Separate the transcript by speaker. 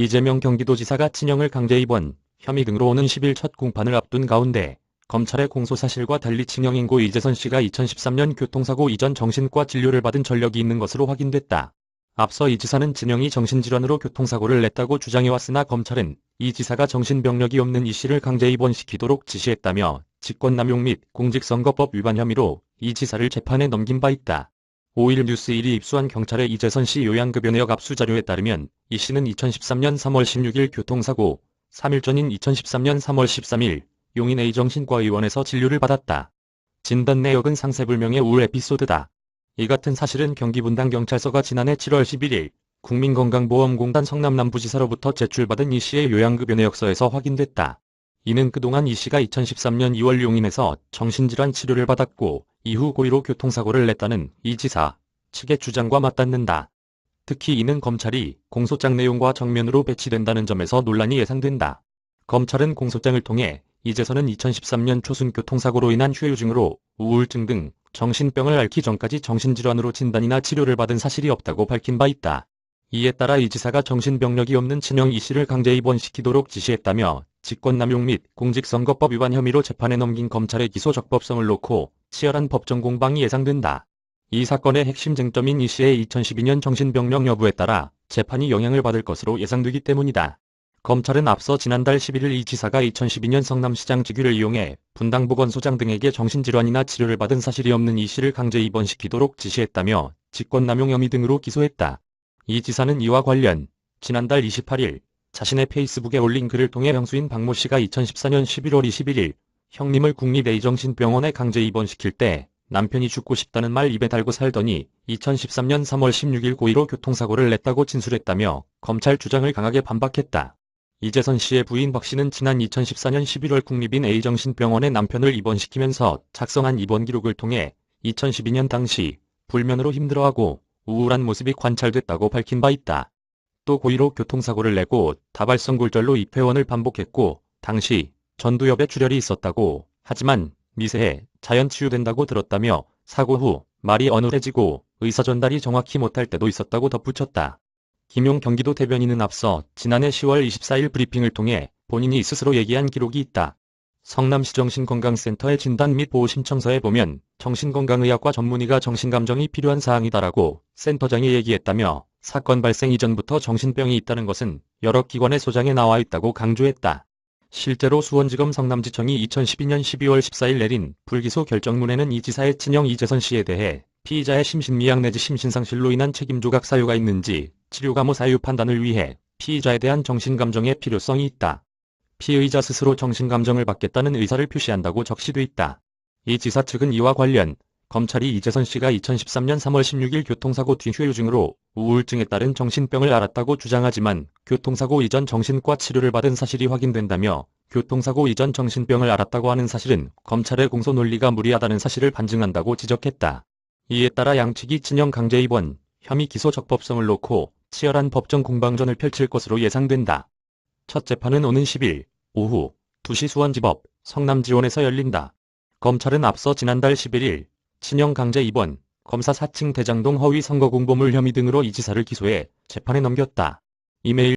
Speaker 1: 이재명 경기도지사가 친형을 강제 입원 혐의 등으로 오는 10일 첫 공판을 앞둔 가운데 검찰의 공소 사실과 달리 친형인 고 이재선 씨가 2013년 교통사고 이전 정신과 진료를 받은 전력이 있는 것으로 확인됐다. 앞서 이 지사는 친형이 정신질환으로 교통사고를 냈다고 주장해왔으나 검찰은 이 지사가 정신병력이 없는 이 씨를 강제 입원시키도록 지시했다며 직권남용 및 공직선거법 위반 혐의로 이 지사를 재판에 넘긴 바 있다. 5일 뉴스1이 입수한 경찰의 이재선 씨 요양급여 내역 압수자료에 따르면 이 씨는 2013년 3월 16일 교통사고, 3일 전인 2013년 3월 13일 용인 A정신과의원에서 진료를 받았다. 진단 내역은 상세불명의 우울 에피소드다. 이 같은 사실은 경기분당경찰서가 지난해 7월 11일 국민건강보험공단 성남남부지사로부터 제출받은 이 씨의 요양급여 내역서에서 확인됐다. 이는 그동안 이 씨가 2013년 2월 용인에서 정신질환 치료를 받았고 이후 고의로 교통사고를 냈다는 이 지사 측의 주장과 맞닿는다. 특히 이는 검찰이 공소장 내용과 정면으로 배치된다는 점에서 논란이 예상된다. 검찰은 공소장을 통해 이재선은 2013년 초순 교통사고로 인한 후유증으로 우울증 등 정신병을 앓기 전까지 정신질환으로 진단이나 치료를 받은 사실이 없다고 밝힌 바 있다. 이에 따라 이 지사가 정신병력이 없는 친형 이 씨를 강제 입원시키도록 지시했다며 직권남용 및 공직선거법 위반 혐의로 재판에 넘긴 검찰의 기소 적법성을 놓고 치열한 법정 공방이 예상된다. 이 사건의 핵심 쟁점인 이 씨의 2012년 정신병력 여부에 따라 재판이 영향을 받을 것으로 예상되기 때문이다. 검찰은 앞서 지난달 11일 이 지사가 2012년 성남시장 직위를 이용해 분당보건소장 등에게 정신질환이나 치료를 받은 사실이 없는 이 씨를 강제 입원시키도록 지시했다며 직권남용 혐의 등으로 기소했다. 이 지사는 이와 관련 지난달 28일 자신의 페이스북에 올린 글을 통해 형수인 박모 씨가 2014년 11월 21일 형님을 국립 A정신병원에 강제 입원시킬 때 남편이 죽고 싶다는 말 입에 달고 살더니 2013년 3월 16일 고의로 교통사고를 냈다고 진술했다며 검찰 주장을 강하게 반박했다. 이재선 씨의 부인 박 씨는 지난 2014년 11월 국립인 A정신병원에 남편을 입원시키면서 작성한 입원 기록을 통해 2012년 당시 불면으로 힘들어하고 우울한 모습이 관찰됐다고 밝힌 바 있다. 또 고의로 교통사고를 내고 다발성 골절로 입회원을 반복했고 당시 전두엽에 출혈이 있었다고 하지만 미세해 자연 치유된다고 들었다며 사고 후 말이 어눌해지고 의사 전달이 정확히 못할 때도 있었다고 덧붙였다. 김용 경기도 대변인은 앞서 지난해 10월 24일 브리핑을 통해 본인이 스스로 얘기한 기록이 있다. 성남시 정신건강센터의 진단 및 보호 신청서에 보면 정신건강의학과 전문의가 정신감정이 필요한 사항이다라고 센터장이 얘기했다며 사건 발생 이전부터 정신병이 있다는 것은 여러 기관의 소장에 나와 있다고 강조했다. 실제로 수원지검 성남지청이 2012년 12월 14일 내린 불기소 결정문에는 이 지사의 친형 이재선 씨에 대해 피의자의 심신미약 내지 심신상실로 인한 책임조각 사유가 있는지 치료감호 사유 판단을 위해 피의자에 대한 정신감정의 필요성이 있다. 피의자 스스로 정신감정을 받겠다는 의사를 표시한다고 적시돼 있다. 이 지사 측은 이와 관련 검찰이 이재선 씨가 2013년 3월 16일 교통사고 뒤 후유증으로 우울증에 따른 정신병을 앓았다고 주장하지만 교통사고 이전 정신과 치료를 받은 사실이 확인된다며 교통사고 이전 정신병을 앓았다고 하는 사실은 검찰의 공소 논리가 무리하다는 사실을 반증한다고 지적했다. 이에 따라 양측이 친형 강제 입원 혐의 기소 적법성을 놓고 치열한 법정 공방전을 펼칠 것으로 예상된다. 첫 재판은 오는 10일 오후 2시 수원지법 성남지원에서 열린다. 검찰은 앞서 지난달 11일 친형 강제 입원, 검사 사칭 대장동 허위 선거 공보물 혐의 등으로 이 지사를 기소해 재판에 넘겼다. 이메일